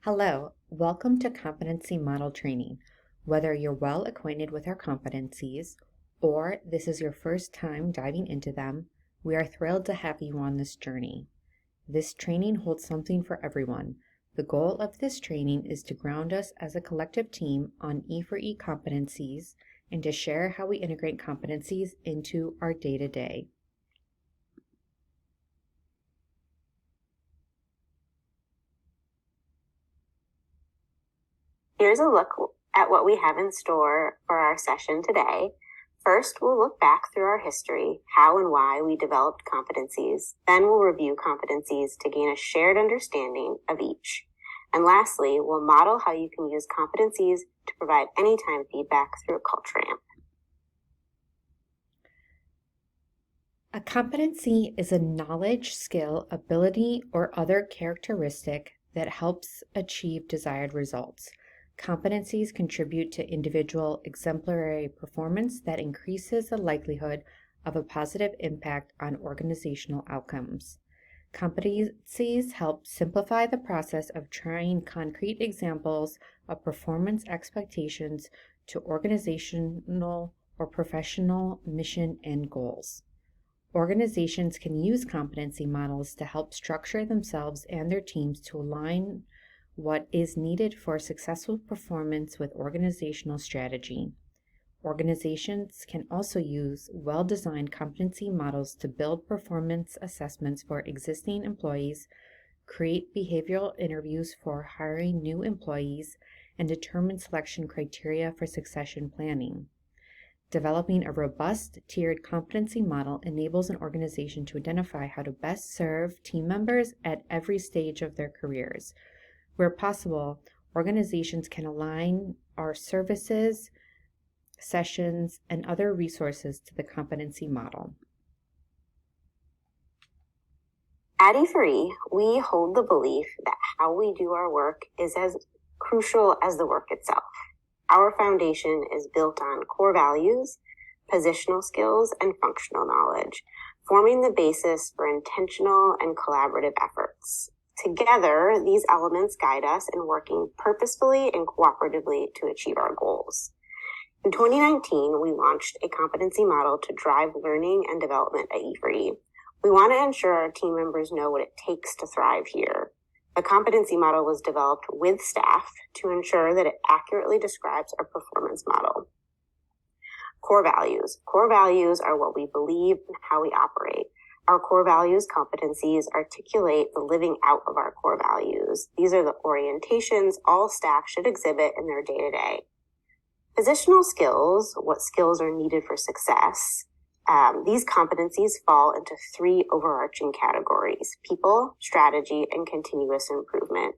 Hello, welcome to Competency Model Training. Whether you're well acquainted with our competencies or this is your first time diving into them, we are thrilled to have you on this journey. This training holds something for everyone. The goal of this training is to ground us as a collective team on E4E competencies and to share how we integrate competencies into our day-to-day. Here's a look at what we have in store for our session today. First, we'll look back through our history, how and why we developed competencies. Then we'll review competencies to gain a shared understanding of each. And lastly, we'll model how you can use competencies to provide anytime feedback through a culture ramp. A competency is a knowledge, skill, ability, or other characteristic that helps achieve desired results. Competencies contribute to individual exemplary performance that increases the likelihood of a positive impact on organizational outcomes. Competencies help simplify the process of trying concrete examples of performance expectations to organizational or professional mission and goals. Organizations can use competency models to help structure themselves and their teams to align what is needed for successful performance with organizational strategy. Organizations can also use well-designed competency models to build performance assessments for existing employees, create behavioral interviews for hiring new employees, and determine selection criteria for succession planning. Developing a robust, tiered competency model enables an organization to identify how to best serve team members at every stage of their careers. Where possible, organizations can align our services, sessions, and other resources to the competency model. At E4E, we hold the belief that how we do our work is as crucial as the work itself. Our foundation is built on core values, positional skills, and functional knowledge, forming the basis for intentional and collaborative efforts. Together, these elements guide us in working purposefully and cooperatively to achieve our goals. In 2019, we launched a competency model to drive learning and development at E4E. We want to ensure our team members know what it takes to thrive here. The competency model was developed with staff to ensure that it accurately describes our performance model. Core values. Core values are what we believe and how we operate. Our core values competencies articulate the living out of our core values. These are the orientations all staff should exhibit in their day-to-day. Positional skills, what skills are needed for success. These competencies fall into three overarching categories: people, strategy, and continuous improvement.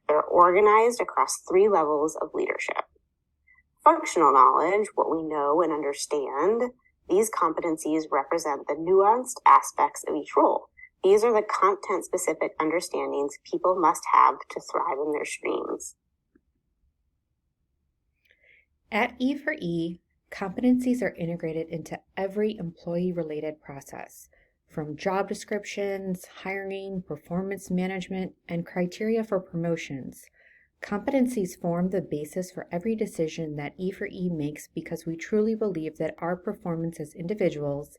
They're organized across three levels of leadership. Functional knowledge, what we know and understand. These competencies represent the nuanced aspects of each role. These are the content-specific understandings people must have to thrive in their streams. At E4E, competencies are integrated into every employee-related process, from job descriptions, hiring, performance management, and criteria for promotions. Competencies form the basis for every decision that E4E makes because we truly believe that our performance as individuals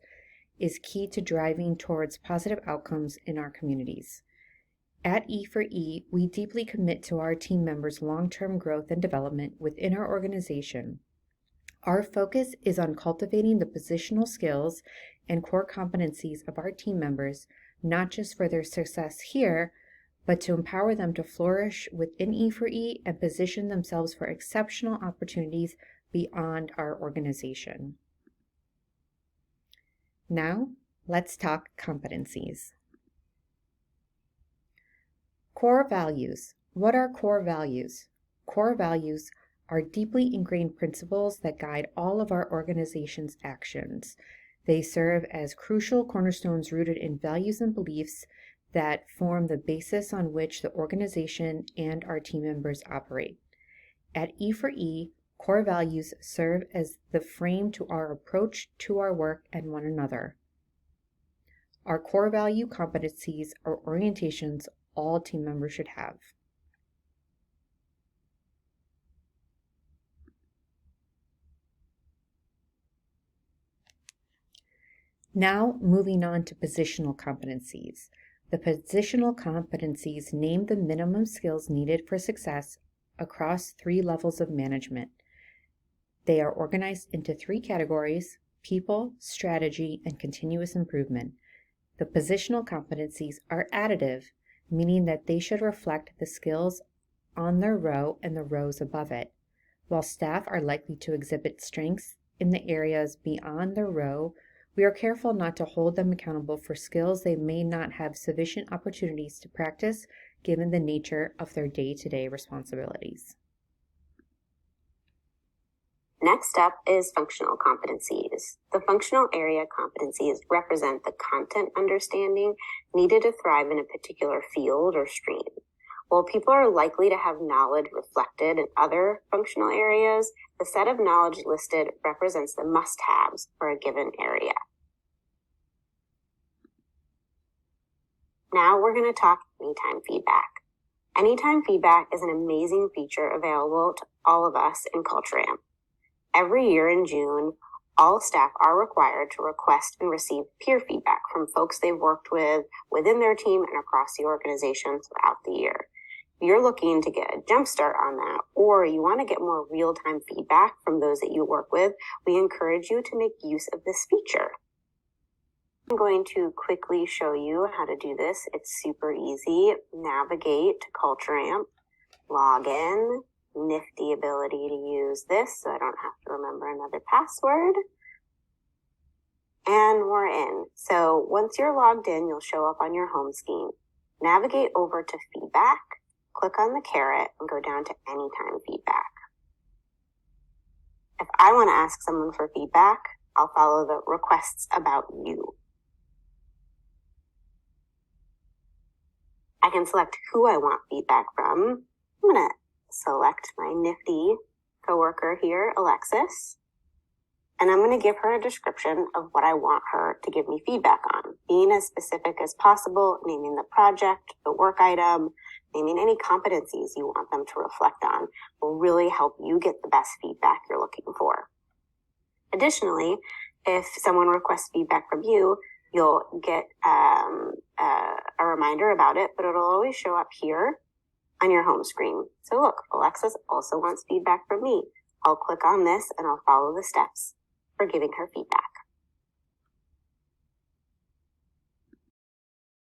is key to driving towards positive outcomes in our communities. At E4E, we deeply commit to our team members' long-term growth and development within our organization. Our focus is on cultivating the positional skills and core competencies of our team members, not just for their success here, but to empower them to flourish within E4E and position themselves for exceptional opportunities beyond our organization. Now, let's talk competencies. Core values. What are core values? Core values are deeply ingrained principles that guide all of our organization's actions. They serve as crucial cornerstones rooted in values and beliefs that form the basis on which the organization and our team members operate. At E4E, core values serve as the frame to our approach to our work and one another. Our core value competencies are orientations all team members should have. Now, moving on to positional competencies. The positional competencies name the minimum skills needed for success across 3 levels of management. They are organized into 3 categories: people, strategy, and continuous improvement. The positional competencies are additive, meaning that they should reflect the skills on their row and the rows above it. While staff are likely to exhibit strengths in the areas beyond their row, we are careful not to hold them accountable for skills they may not have sufficient opportunities to practice given the nature of their day-to-day responsibilities. Next up is functional competencies. The functional area competencies represent the content understanding needed to thrive in a particular field or stream. While people are likely to have knowledge reflected in other functional areas, the set of knowledge listed represents the must-haves for a given area. Now we're going to talk anytime feedback. Anytime feedback is an amazing feature available to all of us in Culture Amp. Every year in June, all staff are required to request and receive peer feedback from folks they've worked with within their team and across the organization throughout the year. If you're looking to get a jump start on that, or you want to get more real-time feedback from those that you work with, we encourage you to make use of this feature. I'm going to quickly show you how to do this. It's super easy. Navigate to Culture Amp, log in, nifty ability to use this so I don't have to remember another password. And we're in. So once you're logged in, you'll show up on your home screen. Navigate over to feedback, click on the caret, and go down to anytime feedback. If I want to ask someone for feedback, I'll follow the requests about you. I can select who I want feedback from. I'm going to select my nifty coworker here, Alexis, and I'm going to give her a description of what I want her to give me feedback on, being as specific as possible, naming the project, the work item, naming any competencies you want them to reflect on will really help you get the best feedback you're looking for. Additionally, if someone requests feedback from you, you'll get a reminder about it, but it'll always show up here on your home screen. So look, Alexis also wants feedback from me. I'll click on this and I'll follow the steps for giving her feedback.